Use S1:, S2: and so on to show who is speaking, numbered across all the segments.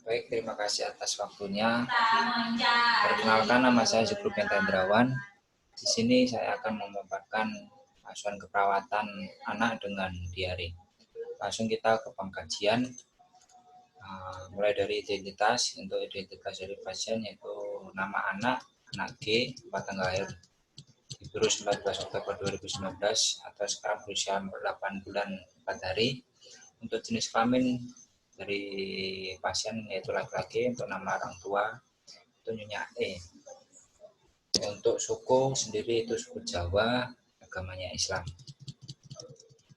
S1: Baik, terima kasih atas waktunya. Perkenalkan, nama saya Zubruk Hendrawan. Di sini saya akan memaparkan asuhan keperawatan anak dengan diare. Langsung kita ke pengkajian. Mulai dari identitas. Untuk identitas dari pasien yaitu nama anak G, tempat tanggal lahir Ibu 19 Oktober 2019 atau sekarang berusia 8 bulan 4 hari. Untuk jenis kelamin dari pasien yaitu laki-laki. Untuk nama orang tua itu Nyonya E. Untuk suku sendiri itu suku Jawa, agamanya Islam.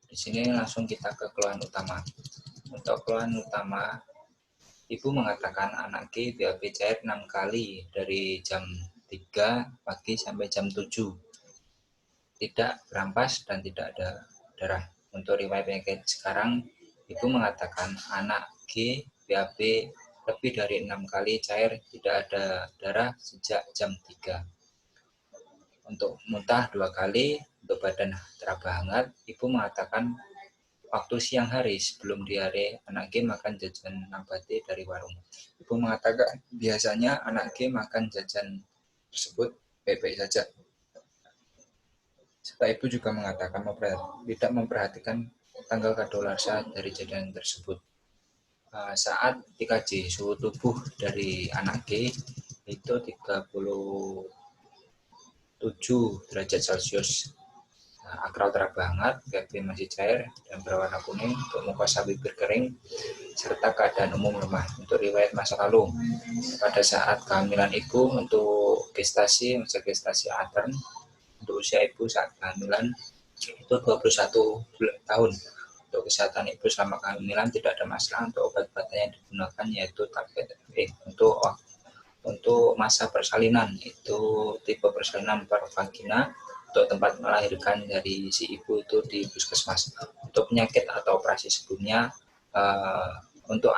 S1: Di sini langsung kita ke keluhan utama. Untuk keluhan utama, ibu mengatakan anak G BAB cair 6 kali dari jam 3 pagi sampai jam 7. Tidak berampas dan tidak ada darah. Untuk riwayat penyakit sekarang, ibu mengatakan anak G BAB lebih dari 6 kali cair, tidak ada darah sejak jam 3. Untuk muntah 2 kali, untuk badan teraba hangat, ibu mengatakan waktu siang hari sebelum diare, anak G makan jajan nabati dari warung. Ibu mengatakan biasanya anak G makan jajan tersebut baik-baik saja. Serta ibu juga mengatakan tidak memperhatikan tanggal kadaluarsa dari jajan tersebut. Saat dikaji suhu tubuh dari anak G itu 37 derajat Celcius. Akral teraba hangat, BAB masih cair dan berwarna kuning, untuk mukosa bibir kering, serta keadaan umum lemah. Untuk riwayat masa lalu, pada saat kehamilan ibu untuk masa gestasi Athern, untuk usia ibu saat kehamilan itu 21 tahun. Untuk kesehatan ibu selama kehamilan tidak ada masalah. Untuk obat-obatan yang digunakan yaitu tablet untuk masa persalinan itu tipe persalinan parvagina. Untuk tempat melahirkan dari si ibu itu di puskesmas. Untuk penyakit atau operasi sebelumnya untuk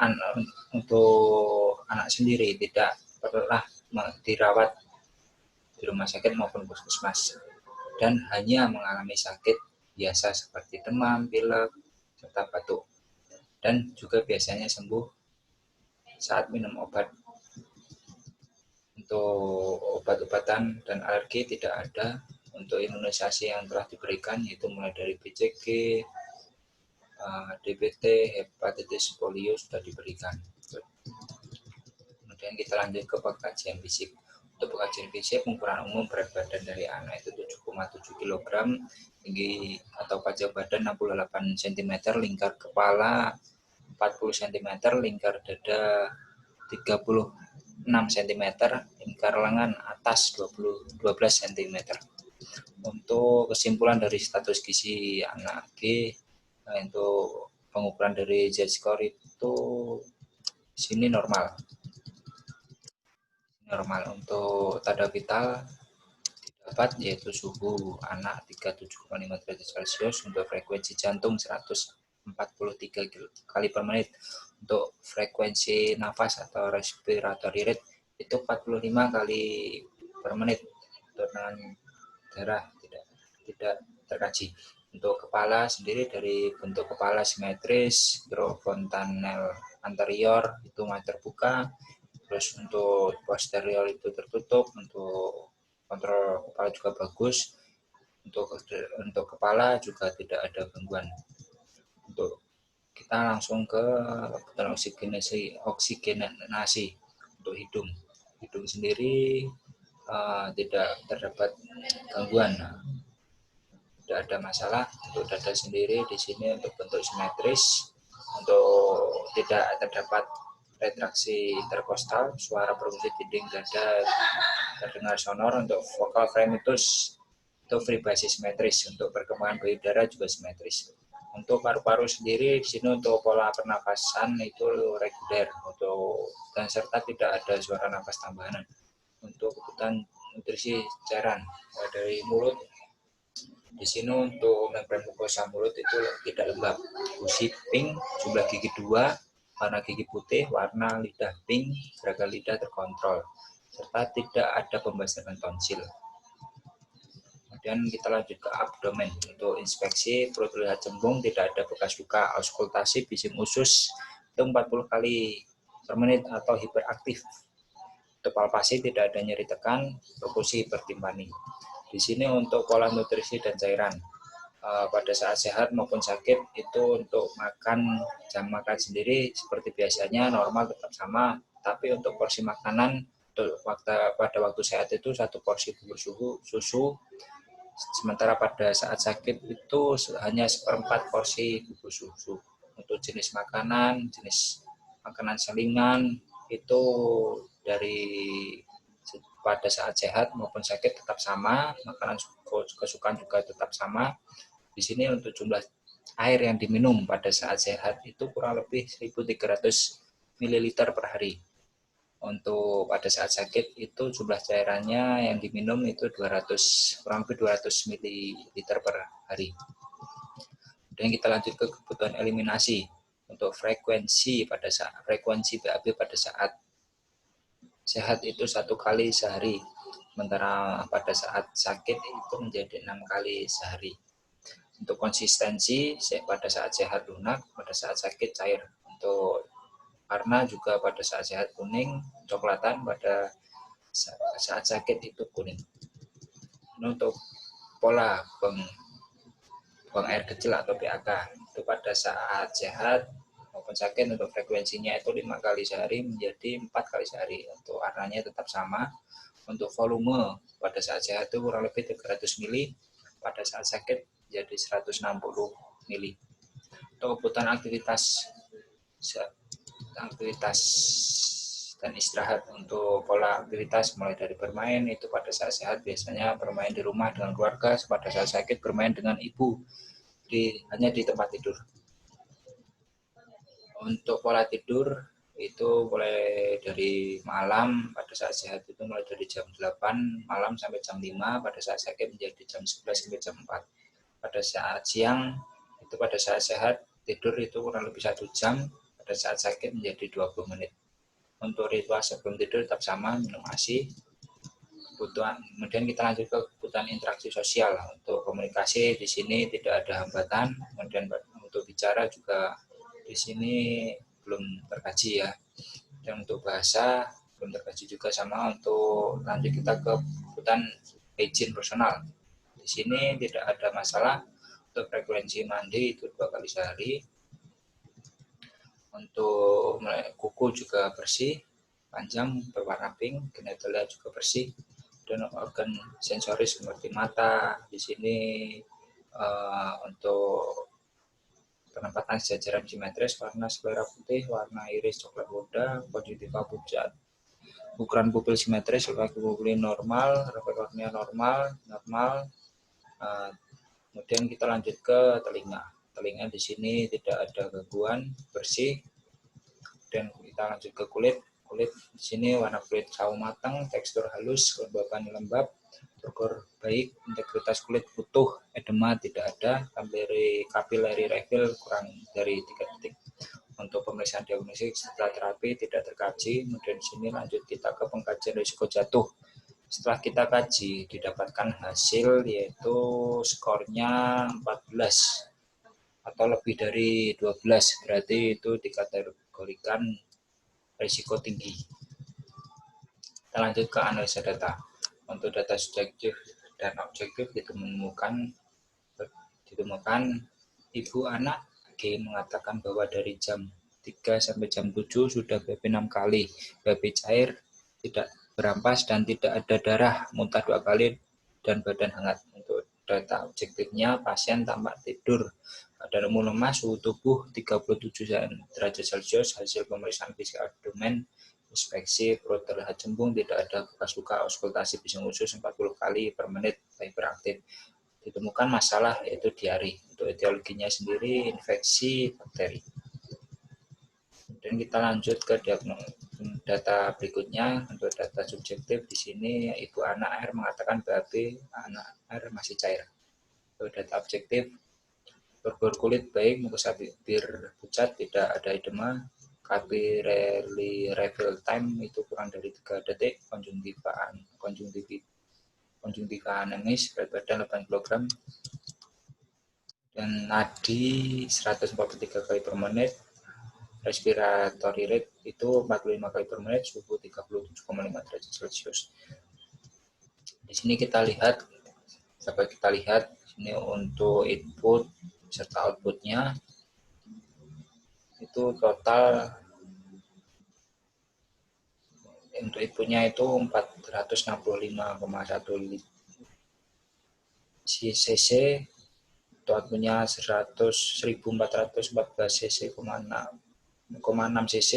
S1: anak sendiri tidak pernah dirawat di rumah sakit maupun puskesmas dan hanya mengalami sakit biasa seperti demam, pilek, serta batuk, dan juga biasanya sembuh saat minum obat. Untuk obat-obatan dan alergi tidak ada. Untuk imunisasi yang telah diberikan yaitu mulai dari BCG, DBT, hepatitis, polio sudah diberikan. Kemudian kita lanjut ke pengkajian fisik. Untuk pengkajian fisik, ukuran umum berat badan dari anak itu 7,7 kg, tinggi atau pajak badan 68 cm, lingkar kepala 40 cm, lingkar dada 36 cm, lingkar lengan atas 12 cm. Untuk kesimpulan dari status gizi anak G, untuk pengukuran dari Z-score itu sini normal. Untuk tanda vital didapat yaitu suhu anak 37,5 derajat Celcius, untuk frekuensi jantung 143 kali per menit, untuk frekuensi nafas atau respiratory rate itu 45 kali per menit. Untuk darah tidak terkaji. Untuk kepala sendiri dari bentuk kepala simetris, fontanel anterior itu masih terbuka, terus untuk posterior itu tertutup. Untuk kontrol kepala juga bagus. Untuk kepala juga tidak ada gangguan. Untuk kita langsung ke kebutuhan oksigenasi untuk hidung sendiri tidak terdapat gangguan, tidak ada masalah. Untuk dada sendiri di sini untuk bentuk simetris, untuk tidak terdapat retraksi interkostal, suara berfungsi dinding dada terdengar sonor. Untuk vokal fremitus itu fribasi simetris. Untuk perkembangan payudara juga simetris. Untuk paru-paru sendiri di sini untuk pola pernafasan itu reguler, dan serta tidak ada suara nafas tambahan. Untuk kebutuhan nutrisi cairan dari mulut di sini untuk membran mukosa mulut itu tidak lembab, gusi pink, jumlah gigi 2, warna gigi putih, warna lidah pink, gerakan lidah terkontrol, serta tidak ada pembasaran tonsil. Kemudian kita lanjut ke abdomen. Untuk inspeksi perut terlihat cembung, tidak ada bekas luka. Auskultasi bising usus itu 40 kali per menit atau hiperaktif. Untuk palpasi tidak ada nyeri tekan, perkusi hipertimpani. Di sini untuk pola nutrisi dan cairan. Pada saat sehat maupun sakit itu untuk makan, jam makan sendiri seperti biasanya normal tetap sama, tapi untuk porsi makanan pada waktu sehat itu 1 porsi bubur susu, sementara pada saat sakit itu hanya 1/4 porsi bubur susu. Untuk jenis makanan selingan itu dari pada saat sehat maupun sakit tetap sama, makanan kesukaan juga tetap sama. Di sini untuk jumlah air yang diminum pada saat sehat itu kurang lebih 1.300 ml per hari. Untuk pada saat sakit itu jumlah cairannya yang diminum itu kurang lebih 200 ml per hari. Dan kita lanjut ke kebutuhan eliminasi. Untuk frekuensi BAB pada saat sehat itu 1 kali sehari, sementara pada saat sakit itu menjadi 6 kali sehari. Untuk konsistensi pada saat sehat lunak, pada saat sakit cair. Untuk warna juga pada saat sehat kuning, coklatan, pada saat sakit itu kuning. Untuk pola buang air kecil atau PAK itu pada saat sehat maupun sakit, untuk frekuensinya itu 5 kali sehari menjadi 4 kali sehari. Untuk warnanya tetap sama. Untuk volume pada saat sehat itu kurang lebih 300 ml, pada saat sakit jadi 160 ml. Untuk kebutuhan aktivitas dan istirahat. Untuk pola aktivitas mulai dari bermain itu pada saat sehat biasanya bermain di rumah dengan keluarga, pada saat sakit bermain dengan ibu hanya di tempat tidur. Untuk pola tidur itu mulai dari malam, pada saat sehat itu mulai dari jam 8 malam sampai jam 5, pada saat sakit menjadi jam 11 sampai jam 4. Pada saat siang itu pada saat sehat tidur itu kurang lebih 1 jam, pada saat sakit menjadi 20 menit. Untuk ritual sebelum tidur tetap sama, minum ASI. Kemudian kita lanjut ke kebutuhan interaksi sosial. Untuk komunikasi di sini tidak ada hambatan, kemudian untuk bicara juga di sini belum terkaji ya. Dan untuk bahasa belum terkaji juga sama. Untuk lanjut kita ke kebutuhan hygiene personal. Di sini tidak ada masalah. Untuk frekuensi mandi itu 2 kali sehari. Untuk kuku juga bersih, panjang, berwarna pink, genitalia juga bersih, dan organ sensoris seperti mata. Di sini untuk penempatan sejajaran simetris, warna sclera putih, warna iris coklat muda, konjungtiva pucat. Ukuran pupil simetris, pupil normal, reflektornya normal. Kemudian kita lanjut ke telinga. Telinga di sini tidak ada gangguan, bersih. Dan kita lanjut ke kulit. Kulit di sini warna kulit sawo matang, tekstur halus, kelembapan lembab, struktur baik, integritas kulit utuh, edema tidak ada, capillary refill kurang dari 3 detik. Untuk pemeriksaan diagnostik setelah terapi tidak terkaji. Kemudian di sini lanjut kita ke pengkajian risiko jatuh. Setelah kita kaji, didapatkan hasil yaitu skornya 14 atau lebih dari 12, berarti itu dikategorikan risiko tinggi. Kita lanjut ke analisa data. Untuk data subjektif dan objektif ditemukan ibu anak G mengatakan bahwa dari jam 3 sampai jam 7 sudah BAB 6 kali, BAB cair, tidak berampas dan tidak ada darah, muntah 2 kali dan badan hangat. Untuk data objektifnya pasien tampak tidur, badan umum lemas, suhu tubuh 37 derajat Celcius, hasil pemeriksaan fisik abdomen, inspeksi perut terlihat cembung, tidak ada bekas luka, auskultasi bising usus 40 kali per menit, hiperaktif. Ditemukan masalah yaitu diare. Untuk etiologinya sendiri infeksi bakteri. Dan kita lanjut ke data berikutnya. Untuk data subjektif di sini ibu anak R mengatakan BAB anak R masih cair. Untuk data objektif berkulit baik, mukosa bibir pucat, tidak ada edema, capillary refill time itu kurang dari 3 detik, konjungtivitis konjungtiva anamis, berat badan 8 kg, dan nadi 143 kali per menit, respiratory rate itu 45 kali per menit, suhu 37,5 derajat Celcius. Di sini dapat kita lihat ini untuk input serta outputnya itu total. Untuk inputnya itu 465,1 cc, untuk outputnya 1414 cc,6 cc,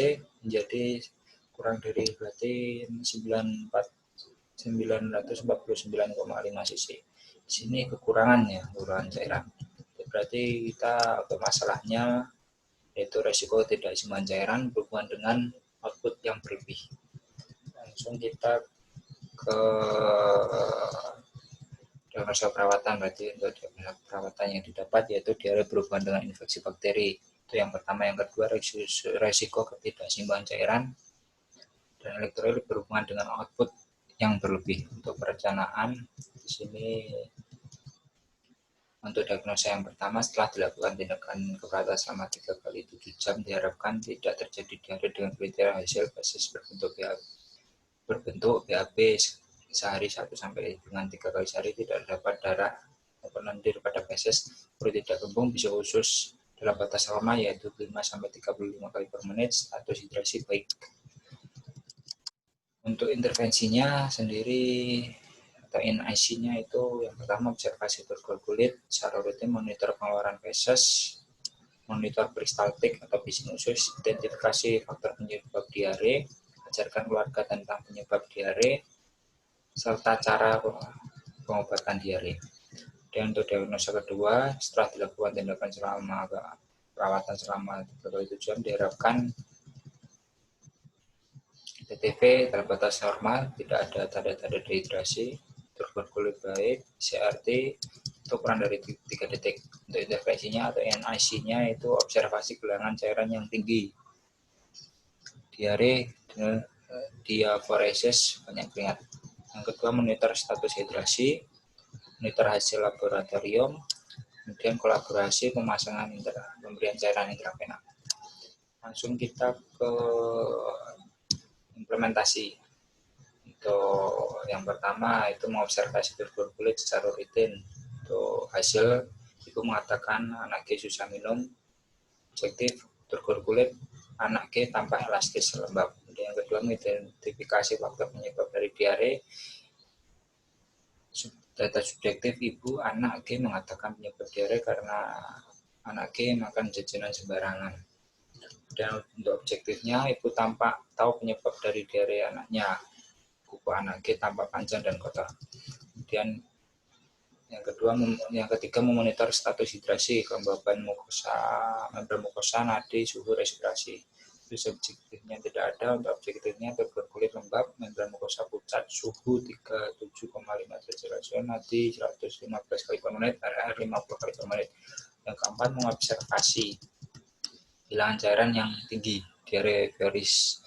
S1: menjadi kurang dari berarti 949,5 cc. Di sini kekurangannya cairan. Berarti kita untuk masalahnya yaitu resiko tidak isiman cairan berhubungan dengan output yang berlebih. Langsung kita ke diagnosa perawatan. Berarti untuk diagnosa perawatan yang didapat yaitu diare berhubungan dengan infeksi bakteri. Itu yang pertama. Yang kedua, resiko ketidakseimbangan cairan dan elektrolit berhubungan dengan output yang berlebih. Untuk perencanaan di sini untuk diagnosa yang pertama, setelah dilakukan tindakan keperawatan selama 3 kali 7 jam, diharapkan tidak terjadi diare dengan kriteria hasil basis berbentuk BAB sehari 1 sampai dengan 3 kali sehari, tidak terdapat darah maupun lendir pada feses, perut tidak kembung, bisa usus dalam batas normal yaitu 5 sampai 35 kali per menit, status hidrasi baik. Untuk intervensinya sendiri atau NIC-nya itu yang pertama observasi turgor kulit, secara rutin monitor pengeluaran feses, monitor peristaltik atau bising usus, identifikasi faktor penyebab diare, ajarkan keluarga tentang penyebab diare, serta cara pengobatan diare. Dan untuk diagnosa kedua, setelah dilakukan tindakan selama perawatan selama 3 kali 7 jam, diharapkan TTV dalam batas normal, tidak ada tanda-tanda dehidrasi, turgor kulit baik, CRT itu kurang dari 3 detik. Untuk intervensinya atau NIC-nya itu observasi gelangan cairan yang tinggi, diare, diaforesis, banyak keringat. Yang kedua, monitor status hidrasi, monitor hasil laboratorium, kemudian kolaborasi pemasangan pemberian cairan intravena. Langsung kita ke implementasi. Untuk yang pertama itu mengobservasi turgor kulit secara rutin. Untuk hasil ibu mengatakan anak G susah minum, objektif turgor kulit anak G tampak elastis lembab. Yang kedua, mengidentifikasi faktor penyebab dari diare. Data subjektif ibu anak G mengatakan penyebab diare karena anak G makan jajanan sembarangan. Dan untuk objektifnya, ibu tampak tahu penyebab dari diare anaknya. Kuku anak G tampak panjang dan kotor. Kemudian yang ketiga memonitor status hidrasi, kelembaban mukosa, membran mukosa, nadi, suhu, respirasi. Itu subjektifnya tidak ada. Untuk objektifnya turgor kulit lembab, membran mukosa pucat, suhu 37,5 derajat Celcius, nadi 115 kali per menit, RR 50 kali per menit. Yang keempat, mengobservasi hilangan cairan yang tinggi, diare viris.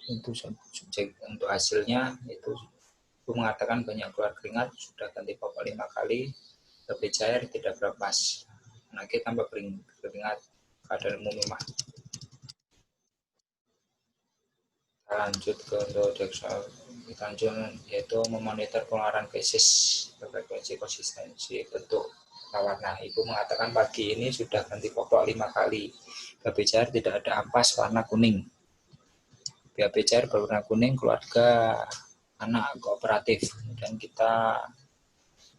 S1: Itu subjek untuk hasilnya itu ibu mengatakan banyak keluar keringat, sudah ganti popok 5 kali, lebih cair, tidak bernapas, anak G tambah keringat, keadaan umum lemah. Lanjut ke untuk diagnosa yaitu memonitor pengeluaran feses, frekuensi, konsistensi, bentuk, warna. Ibu mengatakan pagi ini sudah ganti popok 5 kali, BAB cair tidak ada ampas warna kuning. BAB cair berwarna kuning, keluarga anak kooperatif. Dan kita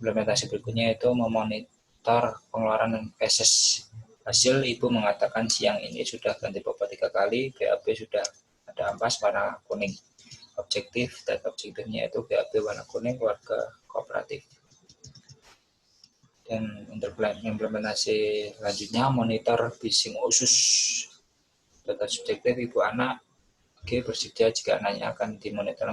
S1: implementasi berikutnya itu memonitor pengeluaran feses. Hasil ibu mengatakan siang ini sudah ganti popok 3 kali, BAB sudah ada ampas warna kuning. Data objektifnya itu BAB warna kuning, keluarga kooperatif. Dan untuk implementasi selanjutnya monitor bising usus. Data subjektif ibu anak G bersedia jika anaknya akan dimonitor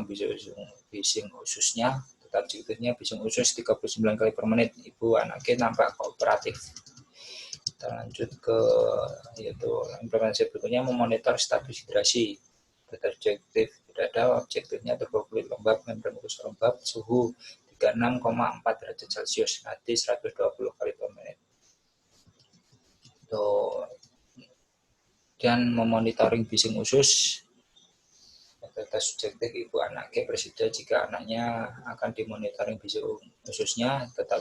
S1: bising ususnya. Data objektifnya bising usus 39 kali per menit. Ibu anak G nampak kooperatif. Kita lanjut ke yaitu implementasi berikutnya memonitor status hidrasi. Data objektif tidak ada, objektifnya turgor kulit lembab, membran mukosa lembab, suhu 36,4 derajat Celcius, nanti 120 kali per menit. Dan memonitoring bising usus, data subjektif ibu anak G bersedia jika anaknya akan dimonitoring bising ususnya, data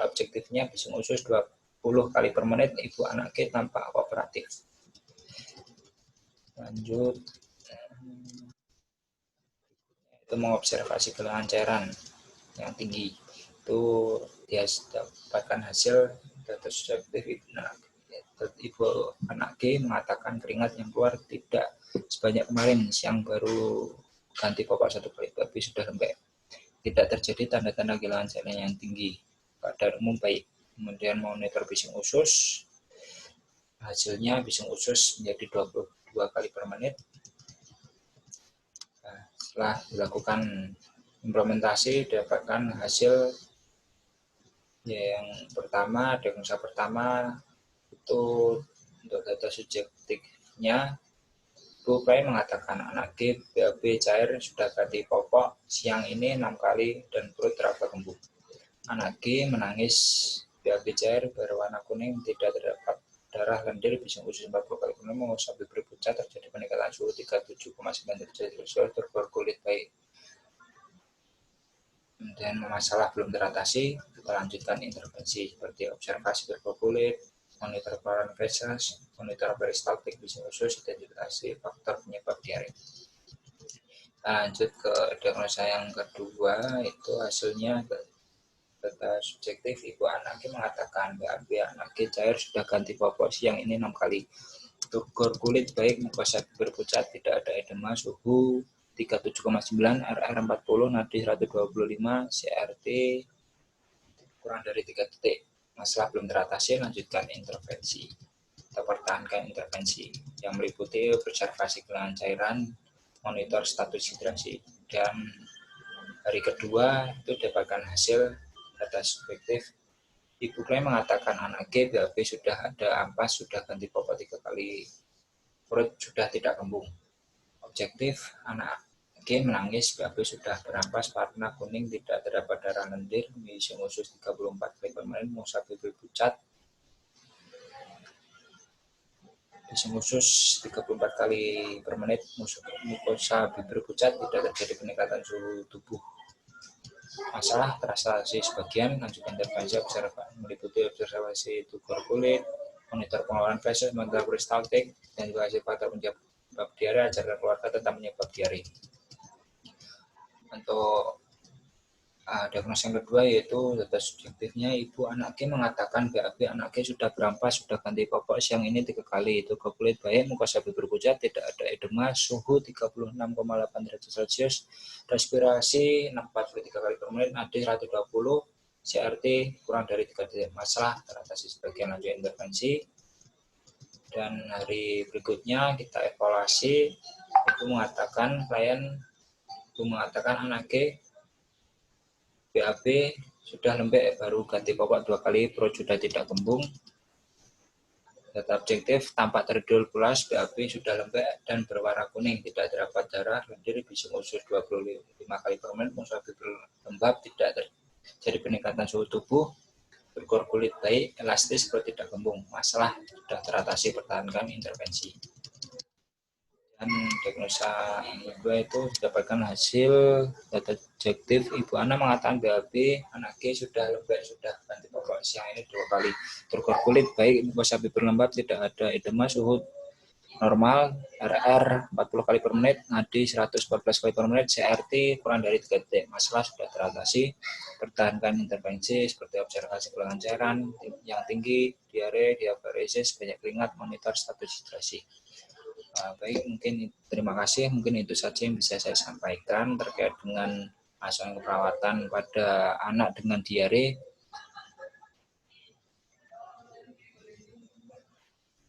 S1: objektifnya bising usus 20 kali per menit, ibu anak G tampak kooperatif. Lanjut, itu mengobservasi gelangan cairan yang tinggi, itu dia dapatkan hasil data subjektif. Ibu anak G mengatakan keringat yang keluar tidak sebanyak kemarin, siang baru ganti popok 1 kali, tapi sudah lembek. Tidak terjadi tanda-tanda kehilangan cairan yang tinggi, keadaan umum baik. Kemudian monitor bising usus, hasilnya bising usus menjadi 22 kali per menit. Setelah dilakukan implementasi, dapatkan hasil yang pertama, diagnosa pertama itu untuk data subjektifnya, Ibu P mengatakan anak G BAB cair sudah ganti popok siang ini 6 kali dan perut terasa kembung. Anak G menangis, BAB cair berwarna kuning, tidak terdapat darah lendir, bising usus 40 kali per menit, mengusap bibir pucat, terjadi peningkatan suhu 37,9 derajat Celcius, turgor kulit baik. Dan masalah belum teratasi, kita lanjutkan intervensi seperti observasi turgor kulit, monitor keluaran feses, monitor peristaltik bising usus, identifikasi faktor penyebab diare. Lanjut ke diagnosa yang kedua, itu hasilnya data subjektif ibu anak G mengatakan BAB anak G cair sudah ganti popok siang ini 6 kali. Turgor kulit baik, mukosa bibir pucat, tidak ada edema, suhu 37,9, RR 40, nadi 125, CRT kurang dari 3 detik. Masalah belum teratasi, lanjutkan intervensi. Kita pertahankan intervensi yang meliputi observasi gelangan cairan, monitor status hidrasi, dan hari kedua itu dapatkan hasil data subjektif. Ibu Clay mengatakan anak G BAB sudah ada ampas, sudah ganti popok 3 kali, perut sudah tidak kembung. Objektif, anak G menangis, BAB sudah berampas, warna kuning, tidak terdapat darah lendir, bising usus 34 kali per menit, mengusap bibir pucat, bising usus 34 kali per menit, mukosa bibir pucat, tidak terjadi peningkatan suhu tubuh. Masalah terasa sebagian, lanjutkan intervensi observasi meliputi observasi turgor kulit, monitor pengeluaran feses, monitor peristaltik, dan juga hasil faktor penyebab diare, ajarkan keluarga tentang penyebab diare. Untuk diagnosa yang kedua yaitu data subjektifnya ibu anak G mengatakan BAB anak G sudah berampas, sudah ganti popok siang ini 3 kali, turgor kulit baik, mukosa bibir pucat, tidak ada edema, suhu 36,8 derajat Celcius, respirasi 43 kali per menit, nadi 120, CRT kurang dari 3 detik. Masalah teratasi sebagian, lanjut intervensi. Dan hari berikutnya kita evaluasi, ibu mengatakan anak G BAB sudah lembek, baru ganti popok 2 kali, perut sudah tidak kembung. Data objektif tampak tertidur pulas, BAB sudah lembek dan berwarna kuning, tidak terdapat darah lendir, bising usus 25 kali per menit, mukosa bibir lembab, tidak terjadi peningkatan suhu tubuh, turgor kulit baik, elastis, perut tidak kembung. Masalah sudah teratasi, pertahankan intervensi. Dan diagnosa yang kedua itu didapatkan hasil data objektif ibu anak mengatakan BAB anak G sudah lembek, sudah ganti popok siang ini 2 kali, turgor kulit baik, mukosa bibir lembab, tidak ada edema, suhu normal, RR 40 kali per menit, nadi 114 kali per menit, CRT kurang dari 3 detik. Masalah sudah teratasi, pertahankan intervensi seperti observasi gelangan cairan yang tinggi, diare, diaparesis, banyak keringat, monitor status hidrasi. Baik, mungkin terima kasih. Mungkin itu saja yang bisa saya sampaikan terkait dengan asuhan keperawatan pada anak dengan diare.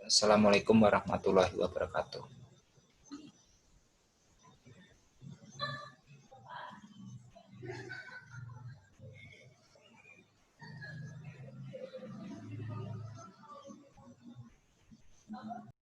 S1: Assalamualaikum warahmatullahi wabarakatuh.